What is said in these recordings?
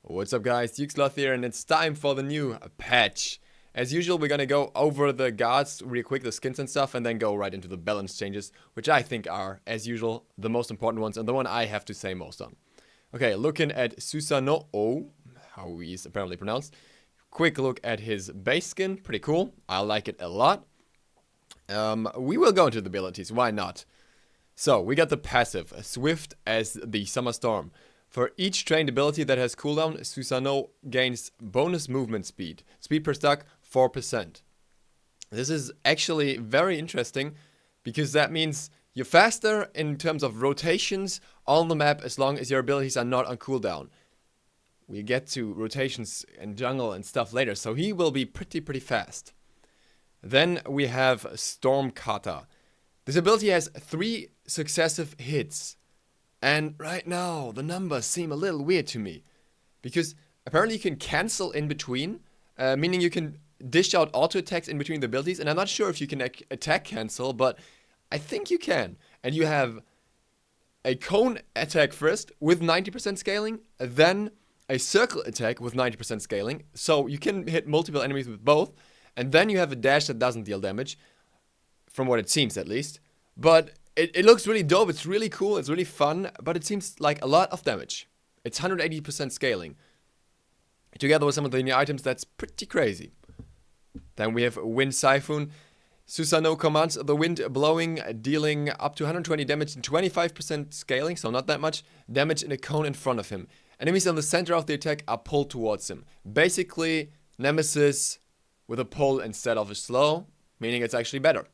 What's up guys, Sloth here, and it's time for the new patch. As usual, we're gonna go over the guards real quick, the skins and stuff, and then go right into the balance changes, which I think are, as usual, the most important ones, and the one I have to say most on. Okay, looking at Susanoo, how he's apparently pronounced. Quick look at his base skin, pretty cool, I like it a lot. We will go into the abilities, why not? So, we got the passive, Swift as the Summer Storm. For each trained ability that has cooldown, Susano gains bonus movement speed. Speed per stack, 4%. This is actually very interesting, because that means you're faster in terms of rotations on the map as long as your abilities are not on cooldown. We get to rotations and jungle and stuff later, so he will be pretty fast. Then we have Stonecutter. This ability has 3 successive hits. And right now, the numbers seem a little weird to me. Because apparently you can cancel in between. Meaning you can dish out auto attacks in between the abilities. And I'm not sure if you can attack cancel, but I think you can. And you have a cone attack first with 90% scaling. Then a circle attack with 90% scaling. So you can hit multiple enemies with both. And then you have a dash that doesn't deal damage. From what it seems at least. But it looks really dope, it's really cool, it's really fun, but it seems like a lot of damage. It's 180% scaling. Together with some of the new items, that's pretty crazy. Then we have Windsiphon. Susanoo commands the wind blowing, dealing up to 120 damage and 25% scaling, so not that much damage in a cone in front of him. Enemies on the center of the attack are pulled towards him. Basically, Nemesis with a pull instead of a slow, meaning it's actually better.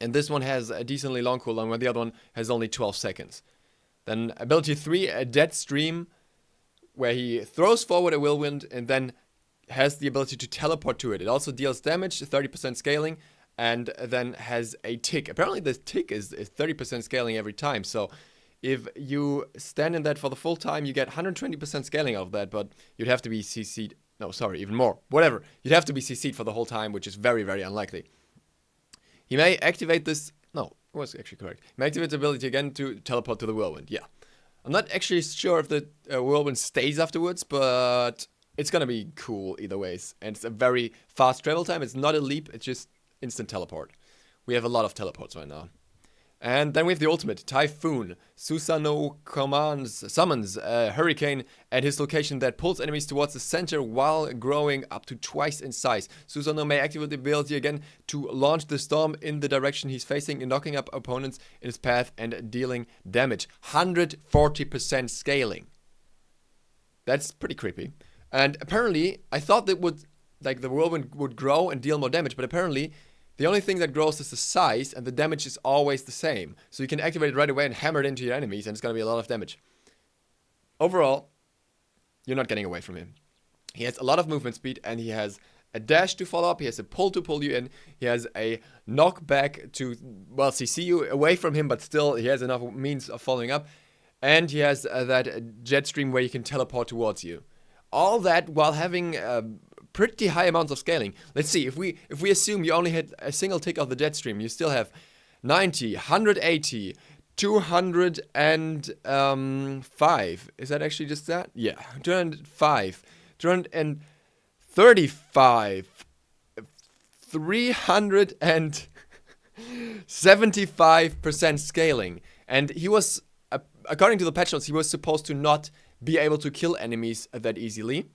And this one has a decently long cooldown, where the other one has only 12 seconds. Then ability 3, a Deadstream, where he throws forward a whirlwind and then has the ability to teleport to it. It also deals damage, 30% scaling, and then has a tick. Apparently this tick is 30% scaling every time, so if you stand in that for the full time, you get 120% scaling out of that, but you'd have to be CC'd. No, sorry, even more. Whatever. You'd have to be CC'd for the whole time, which is very unlikely. He may activate this. No, it was actually correct. He may activate the ability again to teleport to the whirlwind. Yeah. I'm not actually sure if the whirlwind stays afterwards, but it's gonna be cool either ways. And it's a very fast travel time. It's not a leap, it's just instant teleport. We have a lot of teleports right now. And then we have the ultimate, Typhoon. Susanoo summons a hurricane at his location that pulls enemies towards the center while growing up to twice in size. Susanoo may activate the ability again to launch the storm in the direction he's facing, knocking up opponents in his path and dealing damage. 140% scaling. That's pretty creepy. And apparently, I thought that the whirlwind would grow and deal more damage, but apparently the only thing that grows is the size, and the damage is always the same. So you can activate it right away and hammer it into your enemies, and it's going to be a lot of damage. Overall, you're not getting away from him. He has a lot of movement speed, and he has a dash to follow up, he has a pull to pull you in, he has a knockback to, well, CC you away from him, but still he has enough means of following up. And he has that jet stream where you can teleport towards you. All that while having pretty high amounts of scaling. Let's see, if we assume you only had a single tick of the Deadstream, you still have 90, 180, 205. Is that actually just that? Yeah, 205, 235, 375% scaling. And he was, according to the patch notes, he was supposed to not be able to kill enemies that easily.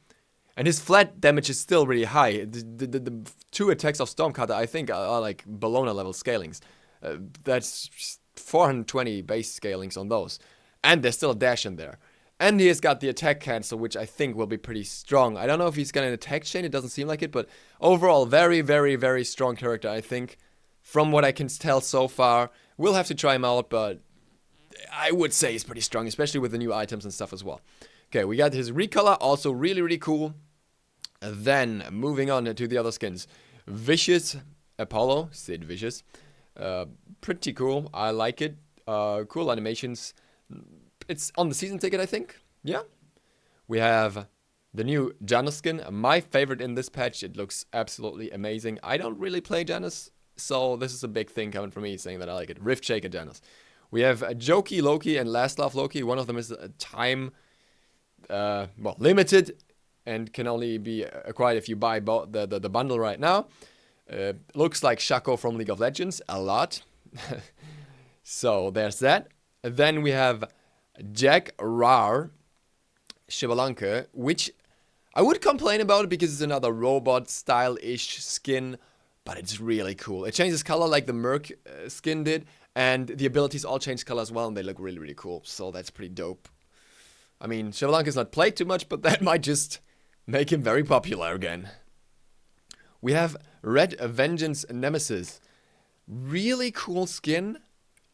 And his flat damage is still really high. The 2 attacks of Stonecutter, I think, are like Bologna level scalings. That's 420 base scalings on those. And there's still a dash in there. And he has got the attack cancel, which I think will be pretty strong. I don't know if he's got an attack chain, it doesn't seem like it. But overall, very strong character, I think. From what I can tell so far. We'll have to try him out, but I would say he's pretty strong, especially with the new items and stuff as well. Okay, we got his recolor, also really cool. Then, moving on to the other skins. Vicious Apollo, Sid Vicious. Pretty cool, I like it. Cool animations. It's on the season ticket, I think. Yeah. We have the new Janus skin, my favorite in this patch. It looks absolutely amazing. I don't really play Janus, so this is a big thing coming from me, saying that I like it. Rift Shaker Janus. We have Jokey Loki and Last Love Loki. One of them is a time well, limited and can only be acquired if you buy the bundle right now. Looks like Shaco from League of Legends a lot. So there's that. Then we have Jack Rar Shivalanka, which I would complain about it because it's another robot style-ish skin, but it's really cool. It changes color like the Merc skin did, and the abilities all change color as well, and they look really, really cool. So that's pretty dope. I mean, Shivalanka's not played too much, but that might just make him very popular again. We have Red Vengeance Nemesis. Really cool skin.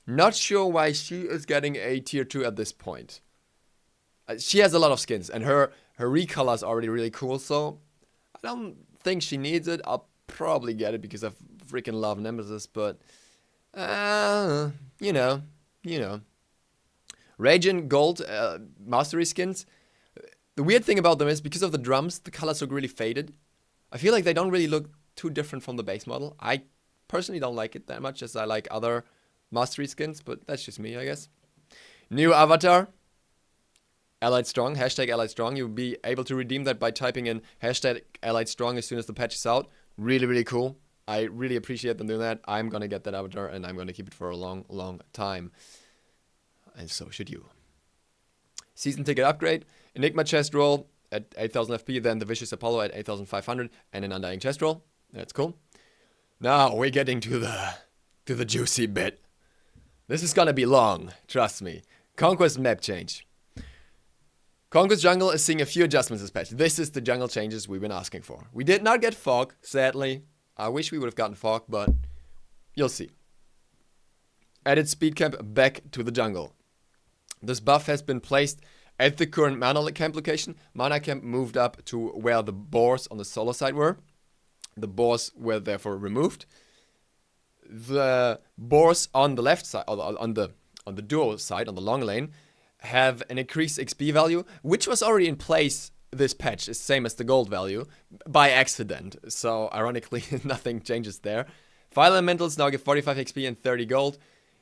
Not sure why she is getting a tier 2 at this point. She has a lot of skins, and her recolor is already really cool, so I don't think she needs it. I'll probably get it because I freaking love Nemesis, but you know. Radiant Gold Mastery skins. The weird thing about them is because of the drums, the colors look really faded. I feel like they don't really look too different from the base model. I personally don't like it that much as I like other Mastery skins, but that's just me, I guess. New avatar. Allied Strong, hashtag Allied Strong. You'll be able to redeem that by typing in hashtag Allied Strong as soon as the patch is out. Really, really cool. I really appreciate them doing that. I'm gonna get that avatar and I'm gonna keep it for a long, long time. And so should you. Season ticket upgrade. Enigma chest roll at 8000 FP, then the Vicious Apollo at 8500, and an Undying chest roll. That's cool. Now we're getting to the juicy bit. This is gonna be long, trust me. Conquest map change. Conquest Jungle is seeing a few adjustments this patch. This is the jungle changes we've been asking for. We did not get Fog, sadly. I wish we would have gotten Fog, but you'll see. Added speed camp back to the jungle. This buff has been placed at the current mana camp location. Mana camp moved up to where the boars on the solo side were. The boars were therefore removed. The boars on the left side, on the duo side, on the long lane, have an increased XP value, which was already in place this patch, is same as the gold value, by accident. So, ironically, nothing changes there. Fire Elementals now give 45 XP and 30 gold,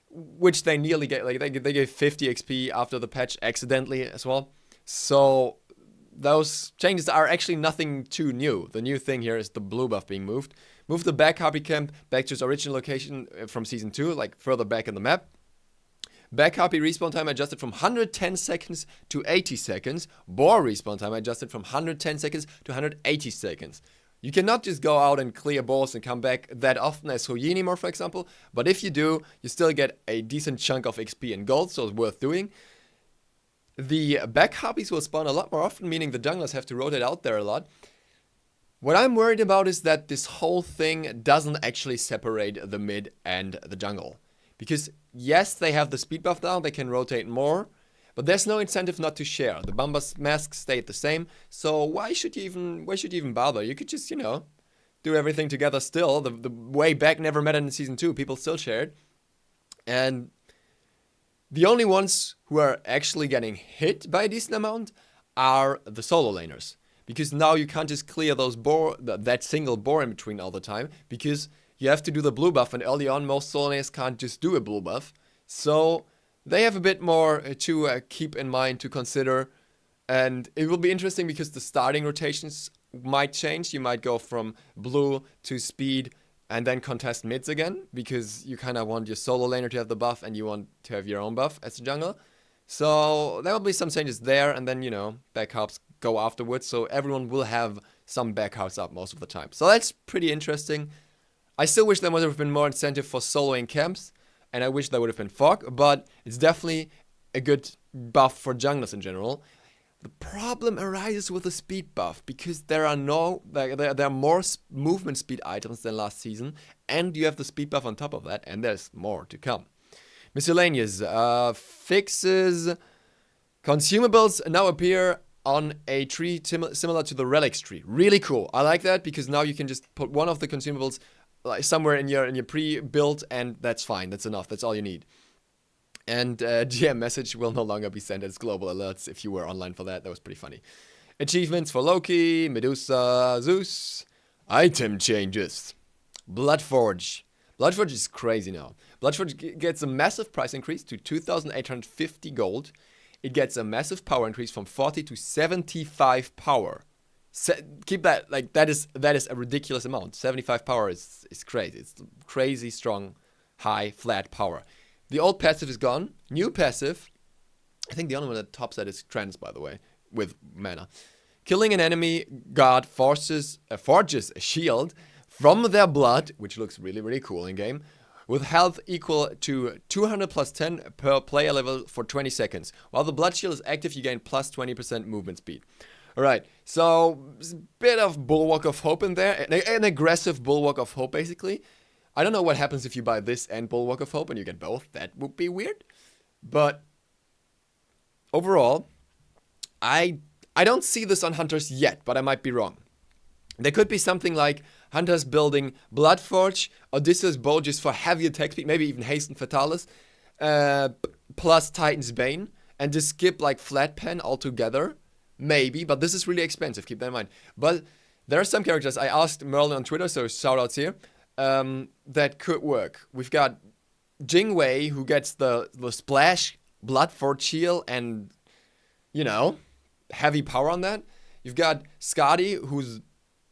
which they nearly get, like, they gave 50 XP after the patch accidentally as well. So, those changes are actually nothing too new. The new thing here is the blue buff being moved. Move the back Harpy camp back to its original location from Season 2, like further back in the map. Back Harpy respawn time adjusted from 110 seconds to 80 seconds. Boar respawn time adjusted from 110 seconds to 180 seconds. You cannot just go out and clear boars and come back that often as Hoyinimor, for example. But if you do, you still get a decent chunk of XP and gold, so it's worth doing. The back Harpies will spawn a lot more often, meaning the junglers have to rotate out there a lot. What I'm worried about is that this whole thing doesn't actually separate the mid and the jungle. Because, yes, they have the speed buff now, they can rotate more, but there's no incentive not to share. The Bombas masks stayed the same, so why should you even bother? You could just, do everything together still. The way back never mattered in Season 2, people still shared. And the only ones who are actually getting hit by a decent amount are the solo laners. Because now you can't just clear those that single boar in between all the time, because you have to do the blue buff, and early on, most solo laners can't just do a blue buff. So, they have a bit more to keep in mind, to consider. And it will be interesting because the starting rotations might change. You might go from blue to speed, and then contest mids again, because you kind of want your solo laner to have the buff, and you want to have your own buff as a jungler. So, there will be some changes there, and then, back harps go afterwards. So, everyone will have some back harps up most of the time. So, that's pretty interesting. I still wish there would have been more incentive for soloing camps, and I wish there would have been fog, but it's definitely a good buff for junglers in general. The problem arises with the speed buff, because there are more movement speed items than last season, and you have the speed buff on top of that, and there's more to come. Miscellaneous fixes. Consumables now appear on a tree similar to the relics tree. Really cool. I like that, because now you can just put one of the consumables somewhere in your pre-build, and that's fine. That's enough. That's all you need. And GM message will no longer be sent as global alerts if you were online for that. That was pretty funny. Achievements for Loki, Medusa, Zeus. Item changes. Bloodforge. Bloodforge is crazy now. Bloodforge gets a massive price increase to 2,850 gold. it gets a massive power increase from 40 to 75 power. Keep that, like, that is a ridiculous amount. 75 power is crazy. It's crazy strong, high, flat power. The old passive is gone. New passive, I think the only one that tops that is Trance, by the way, with mana. Killing an enemy god forges a shield from their blood, which looks really, really cool in game, with health equal to 200 plus 10 per player level for 20 seconds. While the blood shield is active, you gain plus 20% movement speed. Alright, so a bit of Bulwark of Hope in there, an aggressive Bulwark of Hope basically. I don't know what happens if you buy this and Bulwark of Hope and you get both. That would be weird. But overall, I don't see this on Hunters yet, but I might be wrong. There could be something like Hunters building Bloodforge, Odysseus Bow just for heavy attack speed, maybe even Hasten Fatalis, plus Titan's Bane, and just skip like Flat Pen altogether. Maybe, but this is really expensive, keep that in mind. But there are some characters, I asked Merlin on Twitter, so shoutouts here, that could work. We've got Jingwei, who gets the splash, Bloodforge Shield, and, you know, heavy power on that. You've got Scotty, whose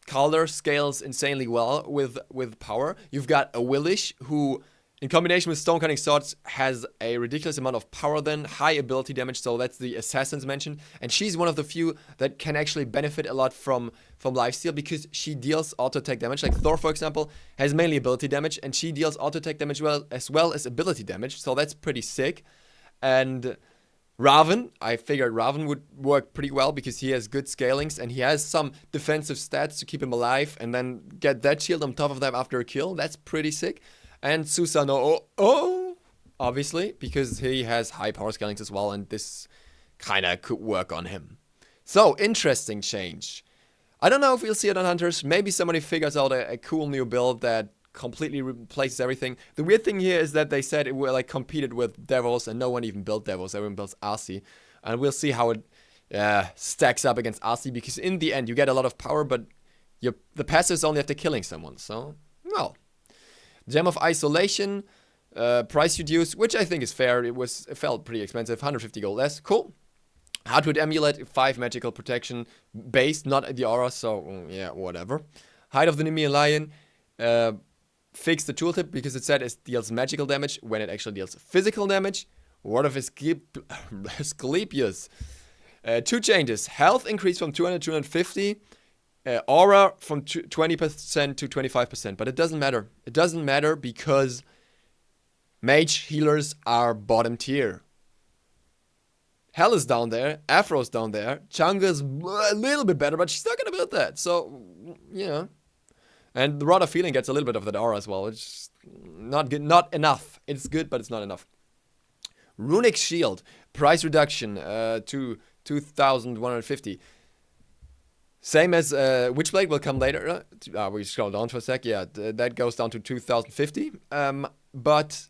color scales insanely well with power. You've got a Willish, who, in combination with Stone Cutting Swords, has a ridiculous amount of power then, high ability damage, so that's the Assassins mentioned. And she's one of the few that can actually benefit a lot from lifesteal, because she deals auto-attack damage. Like Thor, for example, has mainly ability damage, and she deals auto-attack damage as well as ability damage, so that's pretty sick. And Raven, I figured Raven would work pretty well because he has good scalings and he has some defensive stats to keep him alive, and then get that shield on top of them after a kill. That's pretty sick. And Susano, obviously, because he has high power scalings as well, and this kind of could work on him. So, interesting change. I don't know if we'll see it on Hunters. Maybe somebody figures out a cool new build that completely replaces everything. The weird thing here is that they said it will like competed with Devos, and no one even built Devos. Everyone builds RC. And we'll see how it stacks up against RC, because in the end, you get a lot of power, but the passive is only after killing someone. So, well. Gem of Isolation, price reduced, which I think is fair. It felt pretty expensive, 150 gold less. Cool. Hardwood Amulet, 5 magical protection based, not the aura, so yeah, whatever. Hide of the Nemean Lion, fix the tooltip because it said it deals magical damage when it actually deals physical damage. Word of Asclepius. 2 changes. Health increase from 200 to 250. Aura from 20% to 25%, but it doesn't matter. It doesn't matter because mage healers are bottom tier. Hell is down there, Afro's down there, Chunga's a little bit better, but she's not gonna build that, so, you know. And the Rod of Healing gets a little bit of that aura as well, it's not good, not enough. It's good, but it's not enough. Runic Shield, price reduction to 2,150. Same as Witchblade will come later. We scroll down for a sec. Yeah, that goes down to 2,050. But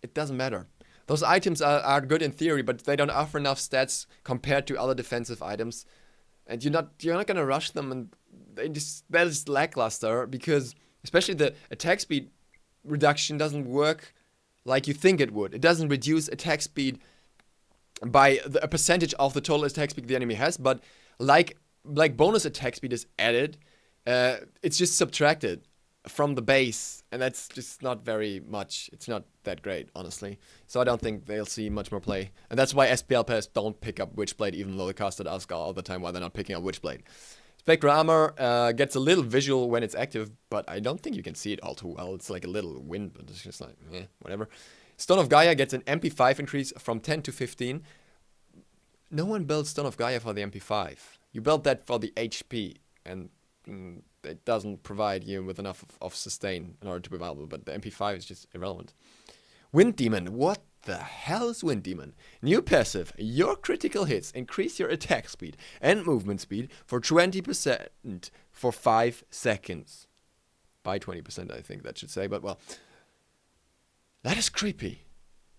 it doesn't matter. Those items are good in theory, but they don't offer enough stats compared to other defensive items. And you're not gonna rush them, and that is lackluster, because especially the attack speed reduction doesn't work like you think it would. It doesn't reduce attack speed by a percentage of the total attack speed the enemy has, but like bonus attack speed is added, it's just subtracted from the base, and that's just not very much. It's not that great, honestly. So I don't think they'll see much more play, and that's why SPL players don't pick up Witchblade, even though they cast it Asgard all the time, while they're not picking up Witchblade. Spectre Armor gets a little visual when it's active, but I don't think you can see it all too well. It's like a little wind, but it's just like, whatever. Stone of Gaia gets an MP5 increase from 10 to 15. No one builds Stone of Gaia for the MP5. You build that for the HP, and it doesn't provide you with enough of sustain in order to be viable, but the MP5 is just irrelevant. Wind Demon, what the hell is Wind Demon? New passive, your critical hits increase your attack speed and movement speed for 20% for 5 seconds. By 20%, I think that should say, but well. That is creepy.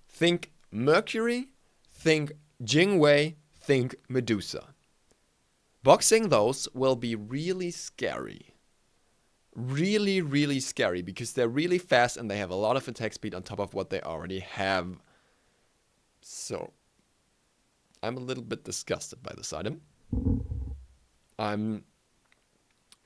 Think Mercury, think Jingwei, think Medusa. Boxing those will be really scary. Really, really scary, because they're really fast and they have a lot of attack speed on top of what they already have. So, I'm a little bit disgusted by this item. I'm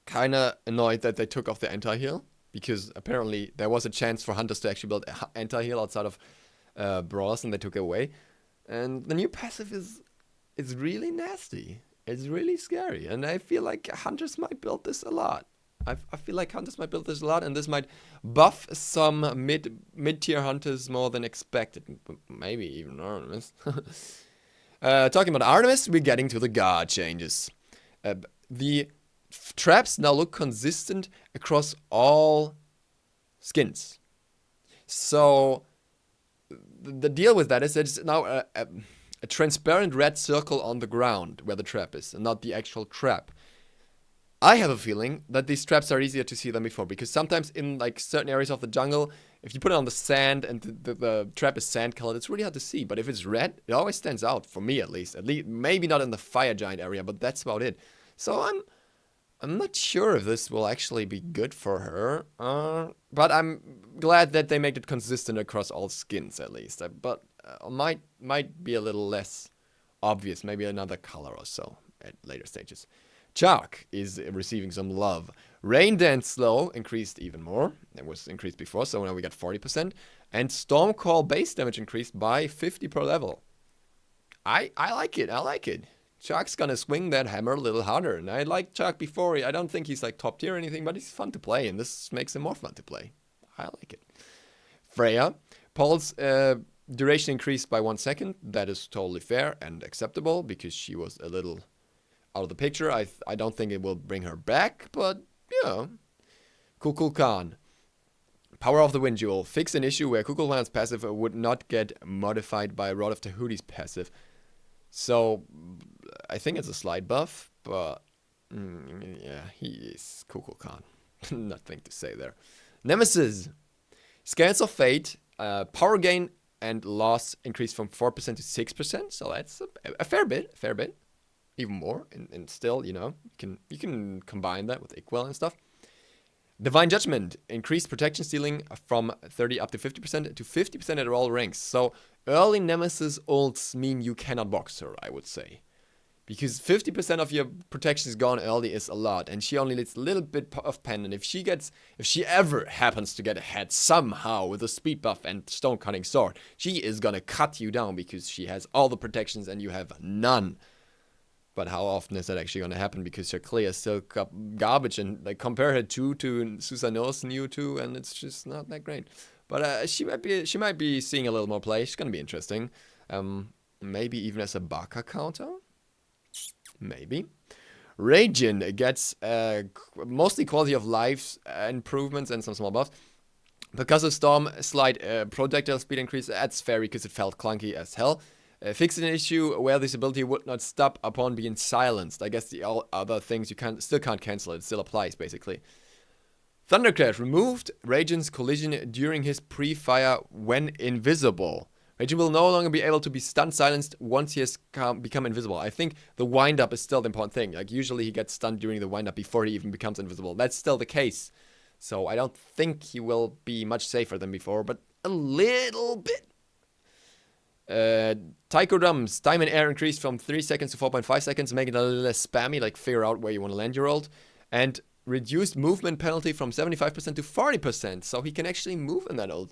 kind of annoyed that they took off the anti-heal, because apparently there was a chance for hunters to actually build anti-heal outside of brawlers, and they took it away. And the new passive is really nasty. It's really scary, and I feel like hunters might build this a lot. I feel like hunters might build this a lot, and this might buff some mid-tier hunters more than expected. Maybe even Artemis. Talking about Artemis, we're getting to the guard changes. The traps now look consistent across all skins. So the deal with that is that it's now a transparent red circle on the ground where the trap is, and not the actual trap. I have a feeling that these traps are easier to see than before, because sometimes in like certain areas of the jungle, if you put it on the sand and the trap is sand colored, it's really hard to see. But if it's red, it always stands out, for me at least. Maybe not in the fire giant area, but that's about it. So I'm not sure if this will actually be good for her, but I'm glad that they make it consistent across all skins at least. But might be a little less obvious, maybe another color or so at later stages. Chalk is receiving some love. Rain Dance Slow increased even more. It was increased before, so now we got 40%. And Storm Call base damage increased by 50 per level. I like it. I like it. Chalk's gonna swing that hammer a little harder. And I liked Chalk before. I don't think he's like top tier or anything, but he's fun to play. And this makes him more fun to play. I like it. Freya. Paul's duration increased by 1 second. That is totally fair and acceptable, because she was a little out of the picture. I don't think it will bring her back, but yeah. Kukul Khan. Power of the Wind Jewel. Fix an issue where Kukul Khan's passive would not get modified by Rod of Tahuti's passive. So I think it's a slight buff, but yeah, he is Kukul Khan. Nothing to say there. Nemesis. Scales of Fate. Power gain and loss increased from 4% to 6%. So that's a fair bit. Even more, and still, you know, you can combine that with Equal and stuff. Divine Judgment increased protection stealing from 30 up to 50% to 50% at all ranks. So early Nemesis ults mean you cannot box her, I would say, because 50% of your protection is gone early is a lot, and she only needs a little bit of pen. And if she ever happens to get ahead somehow with a speed buff and stone cutting sword, she is gonna cut you down because she has all the protections and you have none. But how often is that actually going to happen? Because her clear is still garbage, and like compare her to Susanoo's new 2, and it's just not that great. But she might be seeing a little more play. She's going to be interesting. Maybe even as a Baka counter. Maybe. Radiant gets mostly quality of life improvements and some small buffs. Because of Storm, slight projectile speed increase. That's fair because it felt clunky as hell. Fix an issue where this ability would not stop upon being silenced. I guess the all other things you still can't cancel it. It still applies, basically. Thundercrash removed Radiant's collision during his pre-fire when invisible. Radiant will no longer be able to be stun silenced once he has become invisible. I think the wind-up is still the important thing. Like, usually he gets stunned during the wind-up before he even becomes invisible. That's still the case. So I don't think he will be much safer than before, but a little bit. Taiko Drums, time in air increased from 3 seconds to 4.5 seconds, making it a little less spammy, like figure out where you want to land your ult. And reduced movement penalty from 75% to 40%, so he can actually move in that ult.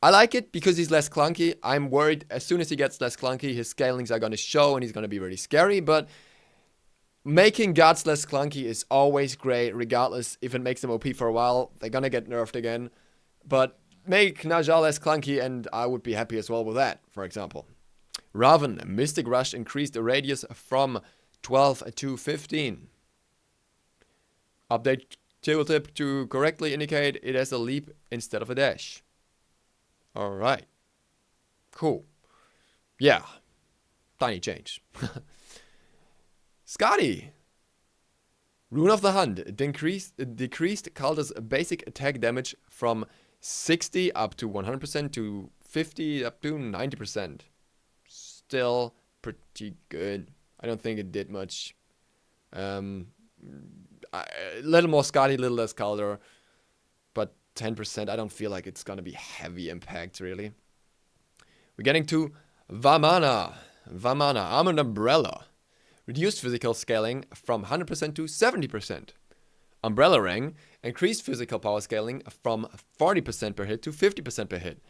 I like it because he's less clunky. I'm worried as soon as he gets less clunky, his scalings are going to show and he's going to be really scary, but making guards less clunky is always great, regardless if it makes them OP for a while. They're going to get nerfed again, but make Najal less clunky, and I would be happy as well with that, for example. Raven, Mystic Rush increased the radius from 12 to 15. Update tooltip to correctly indicate it as a leap instead of a dash. Alright. Cool. Yeah. Tiny change. Scotty. Rune of the Hunt decreased Calder's basic attack damage from 60 up to 100% to 50 up to 90%. Still pretty good. I don't think it did much. A little more Scotty, a little less Calder. But 10%, I don't feel like it's going to be heavy impact, really. We're getting to Vimana. Vimana, Armored Umbrella. Reduced physical scaling from 100% to 70%. Umbrella Ring. Increased physical power scaling from 40% per hit to 50% per hit.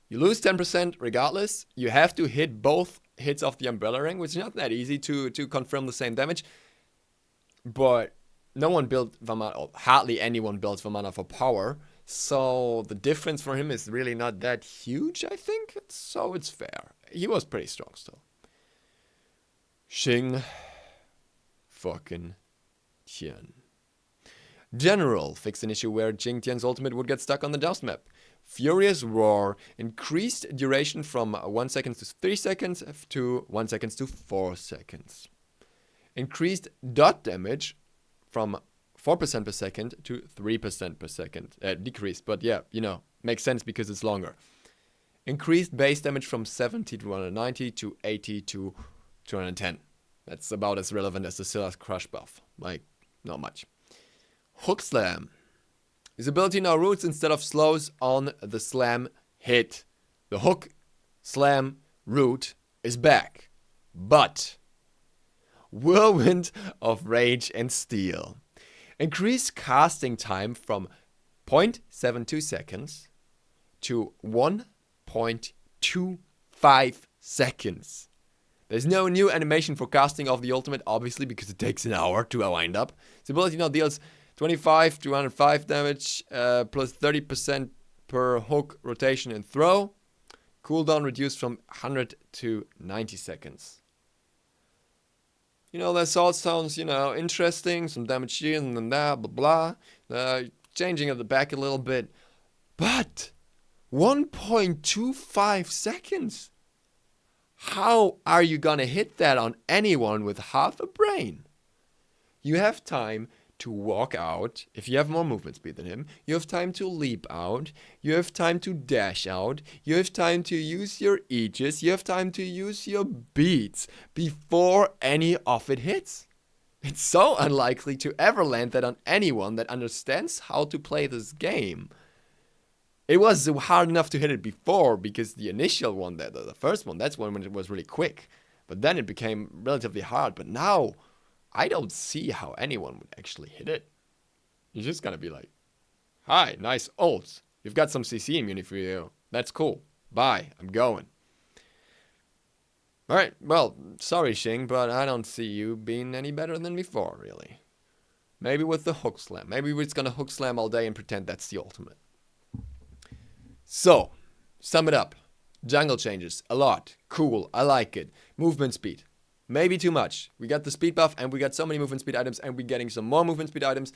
You lose 10% regardless. You have to hit both hits of the Umbrella Ring, which is not that easy to confirm the same damage. But no one built Vimana, or hardly anyone builds Vimana for power. So the difference for him is really not that huge, I think. So it's fair. He was pretty strong still. Xing fucking Tian. General fixed an issue where Jing Tian's ultimate would get stuck on the Doused map. Furious Roar increased duration from 1 second to 3 seconds to 1 second to 4 seconds. Increased dot damage from 4% per second to 3% per second. Decreased, but yeah, you know, makes sense because it's longer. Increased base damage from 70 to 190 to 80 to 210. That's about as relevant as the Silas Crush buff. Like, not much. Hook Slam. His ability now roots instead of slows on the slam hit. The hook, slam, root is back. But Whirlwind of Rage and Steel. Increase casting time from 0.72 seconds to 1.25 seconds. There's no new animation for casting of the ultimate, obviously, because it takes an hour to wind up. His ability now deals 25 to 105 damage, plus 30% per hook, rotation, and throw. Cooldown reduced from 100 to 90 seconds. You know, that all sounds, you know, interesting. Some damage here and then that, blah, blah. Changing at the back a little bit. But 1.25 seconds? How are you gonna hit that on anyone with half a brain? You have time to walk out. If you have more movement speed than him, you have time to leap out. You have time to dash out. You have time to use your Aegis. You have time to use your beats before any of it hits. It's so unlikely to ever land that on anyone that understands how to play this game. It was hard enough to hit it before because the initial one, the first one, that's when it was really quick. But then it became relatively hard. But now, I don't see how anyone would actually hit it. You're just gonna be like, hi, nice ults. You've got some CC immunity for you. That's cool. Bye, I'm going. Alright, well, sorry Xing, but I don't see you being any better than before, really. Maybe with the hook slam. Maybe we're just gonna hook slam all day and pretend that's the ultimate. So, sum it up. Jungle changes. A lot. Cool. I like it. Movement speed. Maybe too much. We got the speed buff and we got so many movement speed items and we're getting some more movement speed items.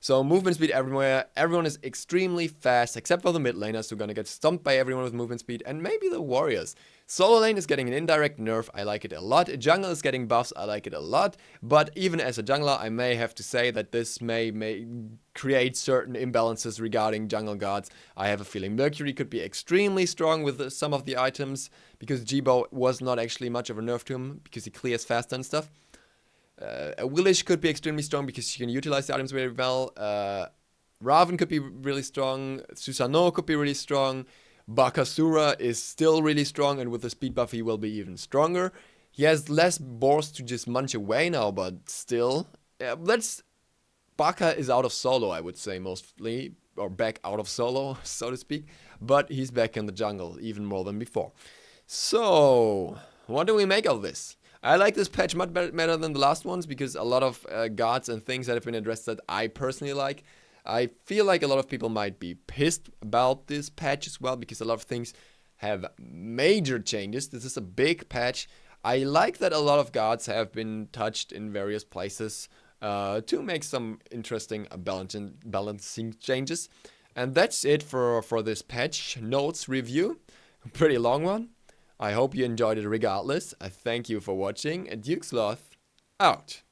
So movement speed everywhere. Everyone is extremely fast except for the mid laners who are going to get stumped by everyone with movement speed and maybe the warriors. Solo lane is getting an indirect nerf. I like it a lot. Jungle is getting buffs. I like it a lot. But even as a jungler, I may have to say that this may create certain imbalances regarding jungle gods. I have a feeling Mercury could be extremely strong with some of the items because Jibo was not actually much of a nerf to him because he clears faster and stuff. Willish could be extremely strong because she can utilize the items very well. Raven could be really strong. Susanoo could be really strong. Bakasura is still really strong, and with the speed buff he will be even stronger. He has less boars to just munch away now, but still. Baka is out of solo, I would say, mostly. Or back out of solo, so to speak. But he's back in the jungle, even more than before. So, what do we make of this? I like this patch much better than the last ones because a lot of gods and things that have been addressed that I personally like. I feel like a lot of people might be pissed about this patch as well because a lot of things have major changes. This is a big patch. I like that a lot of gods have been touched in various places to make some interesting balancing changes. And that's it for this patch notes review. Pretty long one. I hope you enjoyed it regardless. I thank you for watching, and Duke Sloth out.